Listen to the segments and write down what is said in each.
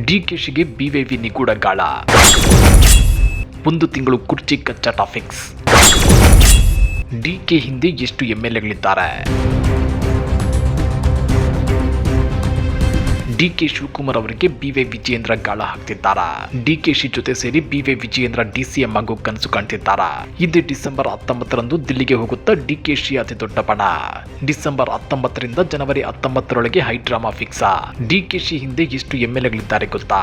ಡಿಕೆಶಿಗೆ ಬಿವೈವಿ ನಿಗೂಢ ಗಾಳ. 1 ತಿಂಗಳು ಕುರ್ಚಿ ಕಚ್ಚಾಟ ಫಿಕ್ಸ್. ಡಿಕೆ ಹಿಂದೆ ಎಷ್ಟು ಎಂಎಲ್ಎಗಳಿದ್ದಾರೆ? ಡಿಕೆ ಶಿವಕುಮಾರ್ ಅವರಿಗೆ ಬಿವೈ ವಿಜಯೇಂದ್ರ ಗಾಳ ಹಾಕ್ತಿದ್ದಾರಾ? ಡಿಕೆಶಿ ಜೊತೆ ಸೇರಿ ಬಿವೈ ವಿಜಯೇಂದ್ರ ಡಿಸಿಎಂ ಆಗೋ ಕನಸು ಕಾಣ್ತಿದ್ದಾರಾ? ಇದೇ ಡಿಸೆಂಬರ್ 19ರಂದು ದಿಲ್ಲಿಗೆ ಹೋಗುತ್ತಾ ಡಿಕೆಶಿ ಅತಿ ದೊಡ್ಡ ಬಣ. ಡಿಸೆಂಬರ್ 19ರಿಂದ ಜನವರಿ 19ರೊಳಗೆ ಹೈಡ್ರಾಮಾ ಫಿಕ್ಸಾ. ಡಿಕೆಶಿ ಹಿಂದೆ ಎಷ್ಟು ಎಂಎಲ್ಎಗಳಿದ್ದಾರೆ ಗೊತ್ತಾ?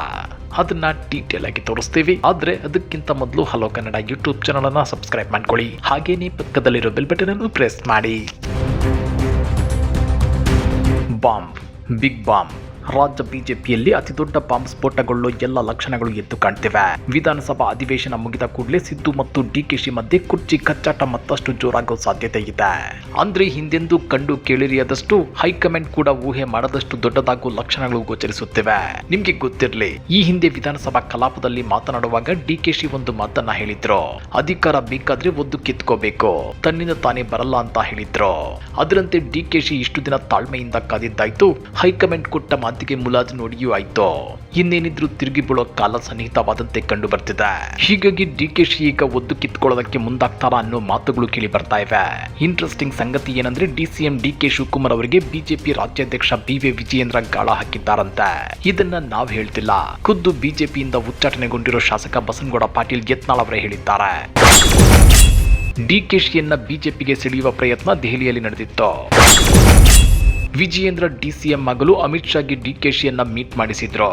ಅದನ್ನ ಡೀಟೇಲ್ ಆಗಿ ತೋರಿಸ್ತೀವಿ. ಆದ್ರೆ ಅದಕ್ಕಿಂತ ಮೊದಲು ಹಲೋ ಕನ್ನಡ ಯೂಟ್ಯೂಬ್ ಚಾನಲ್ ಅನ್ನ ಸಬ್ಸ್ಕ್ರೈಬ್ ಮಾಡ್ಕೊಳ್ಳಿ. ಹಾಗೇನೇ ಪಕ್ಕದಲ್ಲಿರೋ ಬೆಲ್ ಬಟನ್ ಅನ್ನು ಪ್ರೆಸ್ ಮಾಡಿ. Bomb, big bomb. ರಾಜ್ಯ ಬಿಜೆಪಿಯಲ್ಲಿ ಅತಿ ದೊಡ್ಡ ಬಾಂಬ್ ಸ್ಫೋಟಗೊಳ್ಳೋ ಎಲ್ಲ ಲಕ್ಷಣಗಳು ಎದ್ದು ಕಾಣ್ತಿವೆ. ವಿಧಾನಸಭಾ ಅಧಿವೇಶನ ಮುಗಿದ ಕೂಡಲೇ ಸಿದ್ದು ಮತ್ತು ಡಿಕೆಶಿ ಮಧ್ಯೆ ಕುರ್ಚಿ ಕಚ್ಚಾಟ ಮತ್ತಷ್ಟು ಜೋರಾಗೋ ಸಾಧ್ಯತೆ ಇದೆ. ಅಂದ್ರೆ ಹಿಂದೆಂದೂ ಕಂಡು ಕೇಳಿರಿಯದಷ್ಟು ಹೈಕಮಾಂಡ್ ಕೂಡ ಊಹೆ ಮಾಡದಷ್ಟು ದೊಡ್ಡದಾಗುವ ಲಕ್ಷಣಗಳು ಗೋಚರಿಸುತ್ತಿವೆ. ನಿಮ್ಗೆ ಗೊತ್ತಿರಲಿ, ಈ ಹಿಂದೆ ವಿಧಾನಸಭಾ ಕಲಾಪದಲ್ಲಿ ಮಾತನಾಡುವಾಗ ಡಿಕೆಶಿ ಒಂದು ಮಾತನ್ನ ಹೇಳಿದ್ರು. ಅಧಿಕಾರ ಬೇಕಾದ್ರೆ ಒದ್ದು ಕಿತ್ಕೋಬೇಕು, ತನ್ನಿಂದ ತಾನೇ ಬರಲ್ಲ ಅಂತ ಹೇಳಿದ್ರು. ಅದರಂತೆ ಡಿಕೆಶಿ ಇಷ್ಟು ದಿನ ತಾಳ್ಮೆಯಿಂದ ಕಾದಿದ್ದಾಯ್ತು. ಹೈಕಮಾಂಡ್ ಕೊಟ್ಟ ಮಾತಿಗೆ ಮುಲಾಜು ನೋಡಿಯೂ ಆಯ್ತು. ಇನ್ನೇನಿದ್ರು ತಿರುಗಿ ಬೀಳೋ ಕಾಲ ಸನ್ನಿಹಿತವಾದಂತೆ ಕಂಡು ಬರ್ತಿದೆ. ಹೀಗಾಗಿ ಡಿಕೆಶಿ ಈಗ ಒದ್ದು ಕಿತ್ಕೊಳ್ಳೋದಕ್ಕೆ ಮುಂದಾಗ್ತಾರಾ ಅನ್ನೋ ಮಾತುಗಳು ಕೇಳಿ ಬರ್ತಾ ಇವೆ. ಇಂಟ್ರೆಸ್ಟಿಂಗ್ ಸಂಗತಿ ಏನಂದ್ರೆ ಡಿಸಿಎಂ ಡಿಕೆ ಶಿವಕುಮಾರ್ ಅವರಿಗೆ ಬಿಜೆಪಿ ರಾಜ್ಯಾಧ್ಯಕ್ಷ ಬಿವೈ ವಿಜಯೇಂದ್ರ ಗಾಳ ಹಾಕಿದ್ದಾರಂತೆ. ಇದನ್ನ ನಾವು ಹೇಳ್ತಿಲ್ಲ, ಖುದ್ದು ಬಿಜೆಪಿಯಿಂದ ಉಚ್ಚಾಟನೆಗೊಂಡಿರೋ ಶಾಸಕ ಬಸನಗೌಡ ಪಾಟೀಲ್ ಯತ್ನಾಳ್ ಅವರೇ ಹೇಳಿದ್ದಾರೆ. ಡಿಕೆಶಿಯನ್ನ ಬಿಜೆಪಿಗೆ ಸೆಳೆಯುವ ಪ್ರಯತ್ನ ದೆಹಲಿಯಲ್ಲಿ ನಡೆದಿತ್ತು. ವಿಜಯೇಂದ್ರ ಡಿಸಿಎಂ ಆಗಲು ಅಮಿತ್ ಶಾಗೆ ಡಿಕೆಶಿಯನ್ನ ಮೀಟ್ ಮಾಡಿಸಿದ್ರು.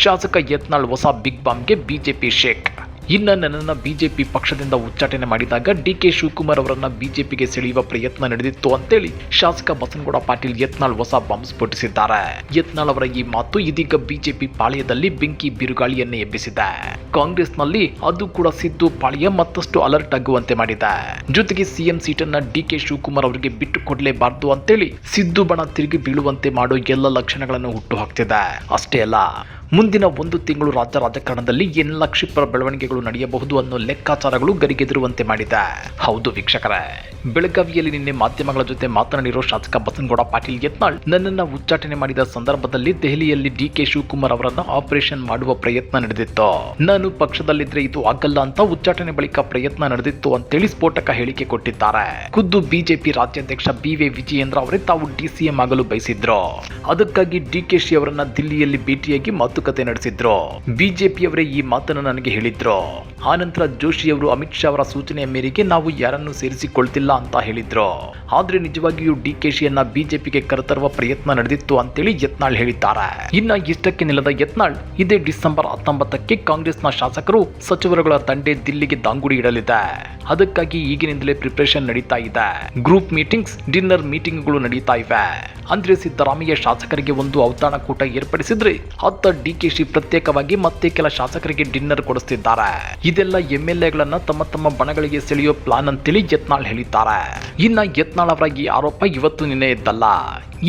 ಶಾಸಕ ಯತ್ನಾಳ್ ಹೊಸ ಬಿಗ್ ಬಾಂಬ್ಗೆ ಬಿಜೆಪಿ ಶೇಕ್. ಇನ್ನು ನನ್ನನ್ನ ಬಿಜೆಪಿ ಪಕ್ಷದಿಂದ ಉಚ್ಚಾಟನೆ ಮಾಡಿದಾಗ ಡಿಕೆ ಶಿವಕುಮಾರ್ ಅವರನ್ನ ಬಿಜೆಪಿಗೆ ಸೆಳೆಯುವ ಪ್ರಯತ್ನ ನಡೆದಿತ್ತು ಅಂತೇಳಿ ಶಾಸಕ ಬಸನಗೌಡ ಪಾಟೀಲ್ ಯತ್ನಾಳ್ ಹೊಸ ಬಾಂಬ್ ಸ್ಫೋಟಿಸಿದ್ದಾರೆ. ಯತ್ನಾಳ್ ಅವರ ಈ ಮಾತು ಇದೀಗ ಬಿಜೆಪಿ ಪಾಳ್ಯದಲ್ಲಿ ಬೆಂಕಿ ಬಿರುಗಾಳಿಯನ್ನೇ ಎಬ್ಬಿಸಿದೆ. ಕಾಂಗ್ರೆಸ್ನಲ್ಲಿ ಅದು ಕೂಡ ಸಿದ್ದು ಪಾಳ್ಯ ಮತ್ತಷ್ಟು ಅಲರ್ಟ್ ಆಗುವಂತೆ ಮಾಡಿದೆ. ಜೊತೆಗೆ ಸಿಎಂ ಸೀಟನ್ನ ಡಿಕೆ ಶಿವಕುಮಾರ್ ಅವರಿಗೆ ಬಿಟ್ಟು ಕೊಡಲೇಬಾರದು ಅಂತೇಳಿ ಸಿದ್ದು ಬಣ ತಿರುಗಿ ಬೀಳುವಂತೆ ಮಾಡೋ ಎಲ್ಲ ಲಕ್ಷಣಗಳನ್ನು ಹುಟ್ಟು ಹಾಕ್ತಿದೆ. ಅಷ್ಟೇ ಅಲ್ಲ, ಮುಂದಿನ 1 ತಿಂಗಳು ರಾಜ್ಯ ರಾಜಕಾರಣದಲ್ಲಿ ಎಲ್ಲ ಕ್ಷಿಪ್ರ ಬೆಳವಣಿಗೆಗಳು ನಡೆಯಬಹುದು ಅನ್ನೋ ಲೆಕ್ಕಾಚಾರಗಳು ಗರಿಗೆದರುವಂತೆ ಮಾಡಿದೆ. ಹೌದು ವೀಕ್ಷಕರೇ, ಬೆಳಗಾವಿಯಲ್ಲಿ ನಿನ್ನೆ ಮಾಧ್ಯಮಗಳ ಜೊತೆ ಮಾತನಾಡಿರೋ ಶಾಸಕ ಬಸನಗೌಡ ಪಾಟೀಲ್ ಯತ್ನಾಳ್ ನನ್ನನ್ನ ಉಚ್ಚಾಟನೆ ಮಾಡಿದ ಸಂದರ್ಭದಲ್ಲಿ ದೆಹಲಿಯಲ್ಲಿ ಡಿಕೆ ಶಿವಕುಮಾರ್ ಅವರನ್ನ ಆಪರೇಷನ್ ಮಾಡುವ ಪ್ರಯತ್ನ ನಡೆದಿತ್ತು. ನಾನು ಪಕ್ಷದಲ್ಲಿದ್ರೆ ಇದು ಆಗಲ್ಲ ಅಂತ ಉಚ್ಚಾಟನೆ ಬಳಿಕ ಪ್ರಯತ್ನ ನಡೆದಿತ್ತು ಅಂತೇಳಿ ಸ್ಫೋಟಕ ಹೇಳಿಕೆ ಕೊಟ್ಟಿದ್ದಾರೆ. ಖುದ್ದು ಬಿಜೆಪಿ ರಾಜ್ಯಾಧ್ಯಕ್ಷ ಬಿವೈ ವಿಜಯೇಂದ್ರ ಅವರೇ ತಾವು ಡಿಸಿಎಂ ಆಗಲು ಬಯಸಿದ್ರು. ಅದಕ್ಕಾಗಿ ಡಿಕೆಶಿ ಅವರನ್ನ ದಿಲ್ಲಿಯಲ್ಲಿ ಭೇಟಿಯಾಗಿ ಮಾತುಕತೆ ನಡೆಸಿದ್ರು. ಬಿಜೆಪಿಯವರೇ ಈ ಮಾತನ್ನು ನನಗೆ ಹೇಳಿದ್ರು. ಆನಂತರ ಜೋಶಿ ಅವರು ಅಮಿತ್ ಶಾ ಅವರ ಸೂಚನೆಯ ಮೇರೆಗೆ ನಾವು ಯಾರನ್ನು ಸೇರಿಸಿಕೊಳ್ತಿಲ್ಲ ಅಂತ ಹೇಳಿದ್ರು. ಆದ್ರೆ ನಿಜವಾಗಿಯೂ ಡಿಕೆಶಿಯನ್ನ ಬಿಜೆಪಿಗೆ ಕರೆತರುವ ಪ್ರಯತ್ನ ನಡೆದಿತ್ತು ಅಂತೇಳಿ ಯತ್ನಾಳ್ ಹೇಳಿದ್ದಾರೆ. ಇನ್ನ ಇಷ್ಟಕ್ಕೆ ನಿಲ್ಲದ ಯತ್ನಾಳ್ ಇದೇ ಡಿಸೆಂಬರ್ 19ಕ್ಕೆ ಕಾಂಗ್ರೆಸ್ನ ಶಾಸಕರು ಸಚಿವರುಗಳ ತಂಡೆ ದಿಲ್ಲಿಗೆ ದಾಂಗುಡಿ ಇಡಲಿದೆ. ಅದಕ್ಕಾಗಿ ಈಗಿನಿಂದಲೇ ಪ್ರಿಪರೇಷನ್ ನಡೀತಾ ಇದೆ. ಗ್ರೂಪ್ ಮೀಟಿಂಗ್ಸ್, ಡಿನ್ನರ್ ಮೀಟಿಂಗ್ಗಳು ನಡೀತಾ ಇವೆ. ಅಂದ್ರೆ ಸಿದ್ದರಾಮಯ್ಯ ಶಾಸಕರಿಗೆ ಒಂದು ಔತಣಕೂಟ ಏರ್ಪಡಿಸಿದ್ರೆ ಅತ್ತ ಡಿಕೆಶಿ ಪ್ರತ್ಯೇಕವಾಗಿ ಮತ್ತೆ ಕೆಲ ಶಾಸಕರಿಗೆ ಡಿನ್ನರ್ ಕೊಡಿಸ್ತಿದ್ದಾರೆ. ಇದೆಲ್ಲ ಎಂಎಲ್ಎಗಳನ್ನ ತಮ್ಮ ತಮ್ಮ ಬಣಗಳಿಗೆ ಸೆಳೆಯೋ ಪ್ಲಾನ್ ಅಂತೇಳಿ ಯತ್ನಾಳ್ ಹೇಳಿದ್ದಾರೆ. ಇನ್ನ ಯತ್ನಾಳ್ ಅವರ ಈ ಆರೋಪ ಇವತ್ತು ನಿನ್ನೆ ಇದ್ದಲ್ಲ,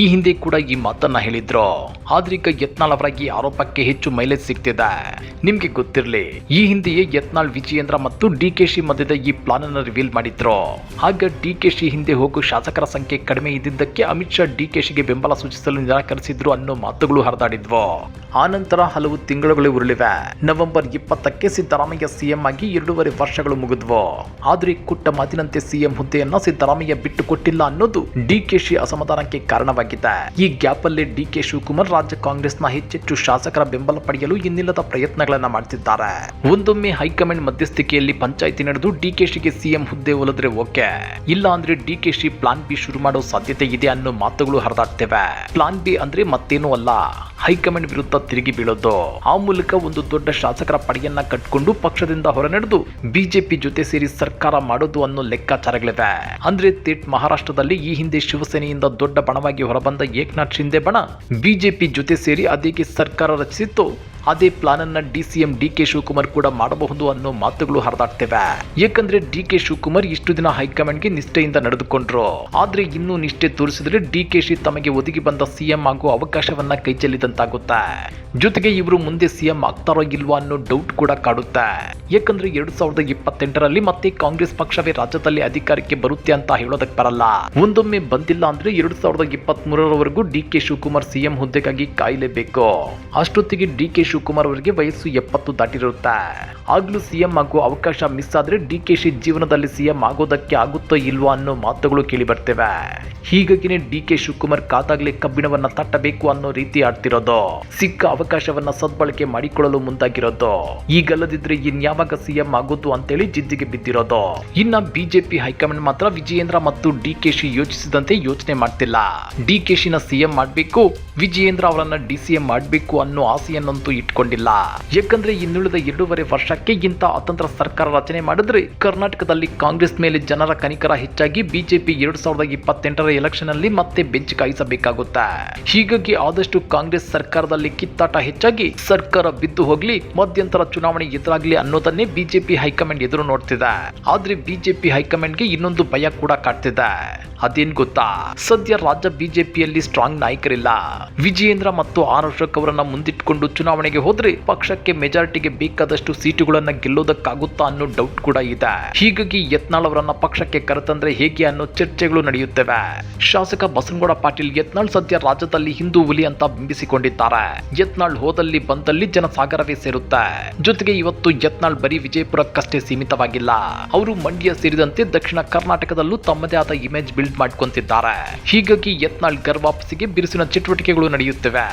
ಈ ಹಿಂದೆ ಕೂಡ ಈ ಮಾತನ್ನ ಹೇಳಿದ್ರು. ಆದ್ರೀಗ ಯತ್ನಾಳ್ ಅವರ ಈ ಆರೋಪಕ್ಕೆ ಹೆಚ್ಚು ಮೈಲೇಜ್ ಸಿಗ್ತಿದೆ. ನಿಮ್ಗೆ ಗೊತ್ತಿರಲಿ, ಈ ಹಿಂದೆಯೇ ಯತ್ನಾಳ್ ವಿಜಯೇಂದ್ರ ಮತ್ತು ಡಿಕೆಶಿ ಮಧ್ಯದ ಈ ಪ್ಲಾನ್ ಅನ್ನು ರಿವೀಲ್ ಮಾಡಿದ್ರು. ಆಗ ಡಿಕೆಶಿ ಹಿಂದೆ ಹೋಗೋ ಶಾಸಕರ ಸಂಖ್ಯೆ ಕಡಿಮೆ ಇದ್ದಿದ್ದಕ್ಕೆ ಅಮಿತ್ ಶಾ ಡಿಕೆಶಿಗೆ ಬೆಂಬಲ ಸೂಚಿಸಲು ನಿರಾಕರಿಸಿದ್ರು ಅನ್ನೋ ಮಾತುಗಳು ಹರಿದಾಡಿದ್ವು. ಆನಂತರ ಹಲವು ತಿಂಗಳುಗಳು ಉರುಳಿವೆ. ನವೆಂಬರ್ 20ಕ್ಕೆ ಸಿದ್ದರಾಮಯ್ಯ ಸಿಎಂ ಆಗಿ 2.5 ವರ್ಷಗಳು ಮುಗಿದ್ವು. ಆದ್ರೆ ಕೊಟ್ಟ ಮಾತಿನಂತೆ ಸಿಎಂ ಹುದ್ದೆಯನ್ನ ಸಿದ್ದರಾಮಯ್ಯ ಬಿಟ್ಟು ಕೊಟ್ಟಿಲ್ಲ ಅನ್ನೋದು ಡಿಕೆಶಿ ಅಸಮಾಧಾನಕ್ಕೆ ಕಾರಣವಾಗಿದೆ. ಈ ಗ್ಯಾಪ್ ಅಲ್ಲಿ ಡಿಕೆ ಶಿವಕುಮಾರ್ ರಾಜ್ಯ ಕಾಂಗ್ರೆಸ್ನ ಹೆಚ್ಚೆಚ್ಚು ಶಾಸಕರ ಬೆಂಬಲ ಪಡೆಯಲು ಇನ್ನಿಲ್ಲದ ಪ್ರಯತ್ನಗಳನ್ನ ಮಾಡ್ತಿದ್ದಾರೆ. ಒಂದೊಮ್ಮೆ ಹೈಕಮಾಂಡ್ ಮಧ್ಯಸ್ಥಿಕೆಯಲ್ಲಿ ಪಂಚಾಯಿತಿ ನಡೆದು ಡಿಕೆಶಿಗೆ ಸಿಎಂ ಹುದ್ದೆ ಒಲಿದ್ರೆ ಓಕೆ, ಇಲ್ಲ ಅಂದ್ರೆ ಡಿಕೆಶಿ ಪ್ಲಾನ್ ಬಿ ಶುರು ಮಾಡೋ ಸಾಧ್ಯತೆ ಇದೆ ಅನ್ನೋ ಮಾತುಗಳು ಹರಿದಾಡ್ತಿವೆ. ಪ್ಲಾನ್ ಬಿ ಅಂದ್ರೆ ಮತ್ತೇನೂ ಅಲ್ಲ, ಹೈಕಮಾಂಡ್ ವಿರುದ್ಧ ತಿರುಗಿ ಬೀಳೋದು. ಆ ಮೂಲಕ ಒಂದು ದೊಡ್ಡ ಶಾಸಕರ ಪಡೆಯನ್ನ ಕಟ್ಕೊಂಡು ಪಕ್ಷದಿಂದ ಹೊರ ನಡೆದು ಬಿಜೆಪಿ ಜೊತೆ ಸೇರಿ ಸರ್ಕಾರ ಮಾಡೋದು ಅನ್ನೋ ಲೆಕ್ಕಾಚಾರಗಳಿವೆ. ಅಂದ್ರೆ ತೇಟ್ ಮಹಾರಾಷ್ಟ್ರದಲ್ಲಿ ಈ ಹಿಂದೆ ಶಿವಸೇನೆಯಿಂದ ದೊಡ್ಡ ಬಣವಾಗಿ ಹೊರಬಂದ ಏಕನಾಥ್ ಶಿಂದೆ ಬಣ ಬಿಜೆಪಿ ಜೊತೆ ಸೇರಿ ಅದೇಗೆ ಸರ್ಕಾರ ರಚಿಸಿತ್ತು. ಅದೇ ಪ್ಲಾನ್ ಅನ್ನ ಡಿಸಿಎಂ ಡಿಕೆ ಶಿವಕುಮಾರ್ ಕೂಡ ಮಾಡಬಹುದು ಅನ್ನೋ ಮಾತುಗಳು ಹರಿದಾಡ್ತಿವೆ. ಯಾಕಂದ್ರೆ ಡಿಕೆ ಶಿವಕುಮಾರ್ ಇಷ್ಟು ದಿನ ಹೈಕಮಾಂಡ್ಗೆ ನಿಷ್ಠೆಯಿಂದ ನಡೆದುಕೊಂಡ್ರು. ಆದ್ರೆ ಇನ್ನೂ ನಿಷ್ಠೆ ತೋರಿಸಿದ್ರೆ ಡಿಕೆಶಿ ತಮಗೆ ಒದಗಿ ಬಂದ ಸಿಎಂ ಆಗುವ ಅವಕಾಶವನ್ನ ಕೈಚೆಲ್ಲಿದಂತಾಗುತ್ತೆ. ಜೊತೆಗೆ ಇವರು ಮುಂದೆ ಸಿಎಂ ಆಗ್ತಾರೋ ಇಲ್ವಾ ಅನ್ನೋ ಡೌಟ್ ಕೂಡ ಕಾಡುತ್ತೆ. ಯಾಕಂದ್ರೆ 2028ರಲ್ಲಿ ಮತ್ತೆ ಕಾಂಗ್ರೆಸ್ ಪಕ್ಷವೇ ರಾಜ್ಯದಲ್ಲಿ ಅಧಿಕಾರಕ್ಕೆ ಬರುತ್ತೆ ಅಂತ ಹೇಳೋದಕ್ಕೆ ಬರಲ್ಲ. ಒಂದೊಮ್ಮೆ ಬಂದಿಲ್ಲ ಅಂದ್ರೆ 2023ರವರೆಗೂ ಡಿಕೆ ಶಿವಕುಮಾರ್ ಸಿಎಂ ಹುದ್ದೆಗಾಗಿ ಕಾಯಲೇಬೇಕು. ಅಷ್ಟೊತ್ತಿಗೆ ಡಿಕೆ ಶಿವಕುಮಾರ್ ಅವರಿಗೆ ವಯಸ್ಸು 70 ದಾಟಿರುತ್ತೆ. ಆಗ್ಲೂ ಸಿಎಂ ಆಗುವ ಅವಕಾಶ ಮಿಸ್ ಆದ್ರೆ ಡಿಕೆಶಿ ಜೀವನದಲ್ಲಿ ಸಿಎಂ ಆಗೋದಕ್ಕೆ ಆಗುತ್ತೋ ಇಲ್ವಾ ಅನ್ನೋ ಮಾತುಗಳು ಕೇಳಿ ಬರ್ತೇವೆ. ಹೀಗಾಗಿನೇ ಡಿಕೆ ಶಿವಕುಮಾರ್ ಕಾದಾಗ್ಲೇ ಕಬ್ಬಿಣವನ್ನ ತಟ್ಟಬೇಕು ಅನ್ನೋ ರೀತಿ ಆಡ್ತಿರೋದು. ಸಿಕ್ಕ ಅವಕಾಶವನ್ನ ಸದ್ಬಳಕೆ ಮಾಡಿಕೊಳ್ಳಲು ಮುಂದಾಗಿರೋದು. ಈಗಲ್ಲದಿದ್ರೆ ಇನ್ಯಾವಾಗ ಸಿಎಂ ಆಗೋದು ಅಂತೇಳಿ ಜಿದ್ದಿಗೆ ಬಿದ್ದಿರೋದು. ಇನ್ನ ಬಿಜೆಪಿ ಹೈಕಮಾಂಡ್ ಮಾತ್ರ ವಿಜಯೇಂದ್ರ ಮತ್ತು ಡಿಕೆಶಿ ಯೋಚಿಸಿದಂತೆ ಯೋಚನೆ ಮಾಡ್ತಿಲ್ಲ. ಡಿಕೆಶಿನ ಸಿಎಂ ಮಾಡ್ಬೇಕು, ವಿಜಯೇಂದ್ರ ಅವರನ್ನ ಡಿಸಿಎಂ ಮಾಡ್ಬೇಕು ಅನ್ನೋ ಆಸೆಯನ್ನಂತೂ ಇಟ್ಕೊಂಡಿಲ್ಲ. ಯಾಕಂದ್ರೆ ಇನ್ನುಳಿದ 2.5 ವರ್ಷಕ್ಕೆ ಇಂಥ ಅತಂತ್ರ ಸರ್ಕಾರ ರಚನೆ ಮಾಡಿದ್ರೆ ಕರ್ನಾಟಕದಲ್ಲಿ ಕಾಂಗ್ರೆಸ್ ಮೇಲೆ ಜನರ ಕನಿಕರ ಹೆಚ್ಚಾಗಿ ಬಿಜೆಪಿ 2028ರ ಎಲೆಕ್ಷನ್ ಅಲ್ಲಿ ಮತ್ತೆ ಬೆಂಚ್ ಕಾಯಿಸಬೇಕಾಗುತ್ತೆ. ಹೀಗಾಗಿ ಆದಷ್ಟು ಕಾಂಗ್ರೆಸ್ ಸರ್ಕಾರದಲ್ಲಿ ಕಿತ್ತಾಟ ಹೆಚ್ಚಾಗಿ ಸರ್ಕಾರ ಬಿದ್ದು ಹೋಗ್ಲಿ, ಮಧ್ಯಂತರ ಚುನಾವಣೆ ಎದುರಾಗ್ಲಿ ಅನ್ನೋದನ್ನೇ ಬಿಜೆಪಿ ಹೈಕಮಾಂಡ್ ಎದುರು ನೋಡ್ತಿದೆ. ಆದ್ರೆ ಬಿಜೆಪಿ ಹೈಕಮಾಂಡ್ಗೆ ಇನ್ನೊಂದು ಭಯ ಕೂಡ ಕಾಡ್ತಿದೆ. ಅದೇನ್ ಗೊತ್ತಾ? ಸದ್ಯ ರಾಜ್ಯ ಬಿಜೆಪಿಯಲ್ಲಿ ಸ್ಟ್ರಾಂಗ್ ನಾಯಕರಿಲ್ಲ. ವಿಜಯೇಂದ್ರ ಮತ್ತು ಆರ್ ಅಶೋಕ್ ಅವರನ್ನ ಮುಂದಿಟ್ಕೊಂಡು ಚುನಾವಣೆಗೆ ಹೋದ್ರೆ ಪಕ್ಷಕ್ಕೆ ಮೆಜಾರಿಟಿಗೆ ಬೇಕಾದಷ್ಟು ಸೀಟುಗಳನ್ನ ಗೆಲ್ಲೋದಕ್ಕಾಗುತ್ತಾ ಅನ್ನೋ ಡೌಟ್ ಕೂಡ ಇದೆ. ಹೀಗಾಗಿ ಯತ್ನಾಳ್ ಅವರನ್ನ ಪಕ್ಷಕ್ಕೆ ಕರೆತಂದ್ರೆ ಹೇಗೆ ಅನ್ನೋ ಚರ್ಚೆಗಳು ನಡೆಯುತ್ತವೆ. ಶಾಸಕ ಬಸನಗೌಡ ಪಾಟೀಲ್ ಯತ್ನಾಳ್ ಸದ್ಯ ರಾಜ್ಯದಲ್ಲಿ ಹಿಂದೂ ಹುಲಿ ಅಂತ ಬಿಂಬಿಸಿಕೊಂಡಿದ್ದಾರೆ. ಯತ್ನಾಳ್ ಹೋದಲ್ಲಿ ಬಂದಲ್ಲಿ ಜನಸಾಗರವೇ ಸೇರುತ್ತೆ. ಜೊತೆಗೆ ಇವತ್ತು ಯತ್ನಾಳ್ ಬರೀ ವಿಜಯಪುರಕ್ಕಷ್ಟೇ ಸೀಮಿತವಾಗಿಲ್ಲ. ಅವರು ಮಂಡ್ಯ ಸೇರಿದಂತೆ ದಕ್ಷಿಣ ಕರ್ನಾಟಕದಲ್ಲೂ ತಮ್ಮದೇ ಆದ ಇಮೇಜ್ ಬಿಲ್ಡ್ ಮಾಡ್ಕೊಂತಿದ್ದಾರೆ. ಹೀಗಾಗಿ ಯತ್ನಾಳ್ ಗರ್ವಾಪಸಿಗೆ ಬಿರುಸಿನ ಚಟುವಟಿಕೆಗಳು ನಡೆಯುತ್ತಿವೆ.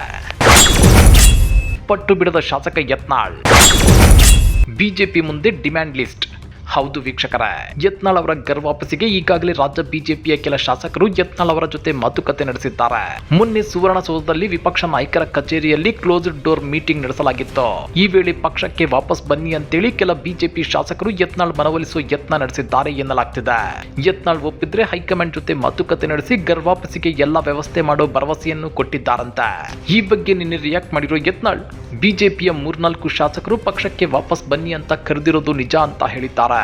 ಪಟ್ಟು ಬಿಡದ ಶಾಸಕ ಯತ್ನಾಳ್ ಬಿಜೆಪಿ ಮುಂದೆ ಡಿಮ್ಯಾಂಡ್ ಲಿಸ್ಟ್. ಹೌದು ವೀಕ್ಷಕರೇ, ಯತ್ನಾಳ್ ಅವರ ಗರ್ವಾಪಸಿಗೆ ಈಗಾಗಲೇ ರಾಜ್ಯ ಬಿಜೆಪಿಯ ಕೆಲ ಶಾಸಕರು ಯತ್ನಾಳ್ ಅವರ ಜೊತೆ ಮಾತುಕತೆ ನಡೆಸಿದ್ದಾರೆ. ಮೊನ್ನೆ ಸುವರ್ಣಸೌಧದಲ್ಲಿ ವಿಪಕ್ಷ ನಾಯಕರ ಕಚೇರಿಯಲ್ಲಿ ಕ್ಲೋಸ್ಡ್ ಡೋರ್ ಮೀಟಿಂಗ್ ನಡೆಸಲಾಗಿತ್ತು. ಈ ವೇಳೆ ಪಕ್ಷಕ್ಕೆ ವಾಪಸ್ ಬನ್ನಿ ಅಂತೇಳಿ ಕೆಲ ಬಿಜೆಪಿ ಶಾಸಕರು ಯತ್ನಾಳ್ ಮನವೊಲಿಸುವ ಯತ್ನ ನಡೆಸಿದ್ದಾರೆ ಎನ್ನಲಾಗ್ತಿದೆ. ಯತ್ನಾಳ್ ಒಪ್ಪಿದ್ರೆ ಹೈಕಮಾಂಡ್ ಜೊತೆ ಮಾತುಕತೆ ನಡೆಸಿ ಗರ್ವಾಪಸಿಗೆ ಎಲ್ಲ ವ್ಯವಸ್ಥೆ ಮಾಡೋ ಭರವಸೆಯನ್ನು ಕೊಟ್ಟಿದ್ದಾರಂತೆ. ಈ ಬಗ್ಗೆ ನಿನ್ನೆ ರಿಯಾಕ್ಟ್ ಮಾಡಿರೋ ಯತ್ನಾಳ್, ಬಿಜೆಪಿಯ 3-4 ಶಾಸಕರು ಪಕ್ಷಕ್ಕೆ ವಾಪಸ್ ಬನ್ನಿ ಅಂತ ಕರೆದಿರೋದು ನಿಜ ಅಂತ ಹೇಳಿದ್ದಾರೆ.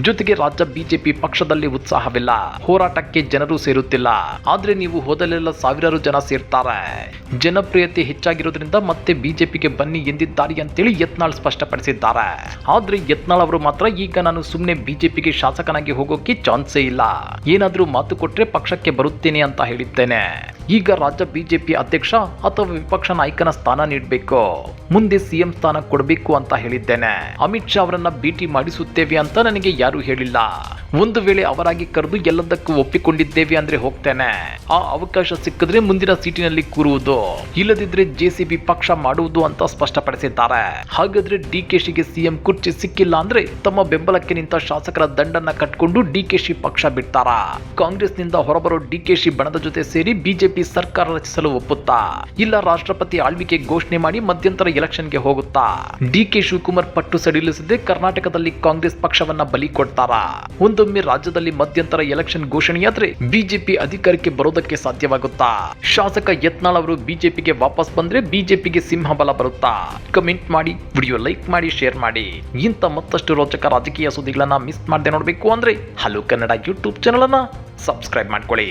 ಜೊತೆಗೆ ರಾಜ್ಯ ಬಿಜೆಪಿ ಪಕ್ಷದಲ್ಲಿ ಉತ್ಸಾಹವಿಲ್ಲ, ಹೋರಾಟಕ್ಕೆ ಜನರು ಸೇರುತ್ತಿಲ್ಲ. ಆದ್ರೆ ನೀವು ಹೋದಲ್ಲೆಲ್ಲ ಸಾವಿರಾರು ಜನ ಸೇರ್ತಾರೆ. ಜನಪ್ರಿಯತೆ ಹೆಚ್ಚಾಗಿರೋದ್ರಿಂದ ಮತ್ತೆ ಬಿಜೆಪಿಗೆ ಬನ್ನಿ ಎಂದಿದ್ದಾರೆ ಅಂತೇಳಿ ಯತ್ನಾಳ್ ಸ್ಪಷ್ಟಪಡಿಸಿದ್ದಾರೆ. ಆದ್ರೆ ಯತ್ನಾಳ್ ಅವರು ಮಾತ್ರ ಈಗ ನಾನು ಸುಮ್ಮನೆ ಬಿಜೆಪಿಗೆ ಶಾಸಕನಾಗಿ ಹೋಗೋಕೆ ಚಾನ್ಸೇ ಇಲ್ಲ, ಏನಾದ್ರೂ ಮಾತು ಕೊಟ್ರೆ ಪಕ್ಷಕ್ಕೆ ಬರುತ್ತೇನೆ ಅಂತ ಹೇಳಿದ್ದೇನೆ. ಈಗ ರಾಜ್ಯ ಬಿಜೆಪಿ ಅಧ್ಯಕ್ಷ ಅಥವಾ ವಿಪಕ್ಷ ನಾಯಕನ ಸ್ಥಾನ ನೀಡಬೇಕು, ಮುಂದೆ ಸಿಎಂ ಸ್ಥಾನ ಕೊಡಬೇಕು ಅಂತ ಹೇಳಿದ್ದೇನೆ. ಅಮಿತ್ ಶಾ ಅವರನ್ನ ಭೇಟಿ ಮಾಡಿಸುತ್ತೇವೆ ಅಂತ ನನಗೆ ಯಾರು ಹೇಳಿಲ್ಲ. ಒಂದು ವೇಳೆ ಅವರಾಗಿ ಕರೆದು ಎಲ್ಲದಕ್ಕೂ ಒಪ್ಪಿಕೊಂಡಿದ್ದೇವೆ ಅಂದ್ರೆ ಹೋಗ್ತೇನೆ. ಆ ಅವಕಾಶ ಸಿಕ್ಕಿದ್ರೆ ಮುಂದಿನ ಸೀಟಿನಲ್ಲಿ ಕೂರುವುದು, ಇಲ್ಲದಿದ್ರೆ ಜೆಸಿಬಿ ಪಕ್ಷ ಮಾಡುವುದು ಅಂತ ಸ್ಪಷ್ಟಪಡಿಸಿದ್ದಾರೆ. ಹಾಗಾದ್ರೆ ಡಿಕೆಶಿಗೆ ಸಿಎಂ ಕುರ್ಚಿ ಸಿಕ್ಕಿಲ್ಲ ಅಂದ್ರೆ ತಮ್ಮ ಬೆಂಬಲಕ್ಕೆ ನಿಂತ ಶಾಸಕರ ದಂಡನ್ನ ಕಟ್ಕೊಂಡು ಡಿಕೆಶಿ ಪಕ್ಷ ಬಿಡ್ತಾರಾ? ಕಾಂಗ್ರೆಸ್ನಿಂದ ಹೊರಬರೋ ಡಿಕೆಶಿ ಬಣದ ಜೊತೆ ಸೇರಿ ಬಿಜೆಪಿ ಸರ್ಕಾರ ರಚಿಸಲು ಒಪ್ಪುತ್ತಾ? ಇಲ್ಲ ರಾಷ್ಟ್ರಪತಿ ಆಳ್ವಿಕೆ ಘೋಷಣೆ ಮಾಡಿ ಮಧ್ಯಂತರ ಎಲೆಕ್ಷನ್ಗೆ ಹೋಗುತ್ತಾ? ಡಿಕೆ ಶಿವಕುಮಾರ್ ಪಟ್ಟು ಸಡಿಲಿಸದೆ ಕರ್ನಾಟಕದಲ್ಲಿ ಕಾಂಗ್ರೆಸ್ ಪಕ್ಷವನ್ನ ಬಲಿ ಕೊಡ್ತಾರಾ? ಒಂದೊಮ್ಮೆ ರಾಜ್ಯದಲ್ಲಿ ಮಧ್ಯಂತರ ಎಲೆಕ್ಷನ್ ಘೋಷಣೆಯಾದ್ರೆ ಬಿಜೆಪಿ ಅಧಿಕಾರಕ್ಕೆ ಬರೋದಕ್ಕೆ ಸಾಧ್ಯವಾಗುತ್ತಾ? ಶಾಸಕ ಯತ್ನಾಳ್ ಅವರು ಬಿಜೆಪಿಗೆ ವಾಪಸ್ ಬಂದ್ರೆ ಬಿಜೆಪಿಗೆ ಸಿಂಹಬಲ ಬರುತ್ತಾ? ಕಮೆಂಟ್ ಮಾಡಿ, ವಿಡಿಯೋ ಲೈಕ್ ಮಾಡಿ, ಶೇರ್ ಮಾಡಿ. ಇಂಥ ಮತ್ತಷ್ಟು ರೋಚಕ ರಾಜಕೀಯ ಸುದ್ದಿಗಳನ್ನ ಮಿಸ್ ಮಾಡದೆ ನೋಡಬೇಕು ಅಂದ್ರೆ ಹಲೋ ಕನ್ನಡ ಯೂಟ್ಯೂಬ್ ಚಾನಲ್ ಅನ್ನ ಸಬ್ಸ್ಕ್ರೈಬ್ ಮಾಡ್ಕೊಳ್ಳಿ.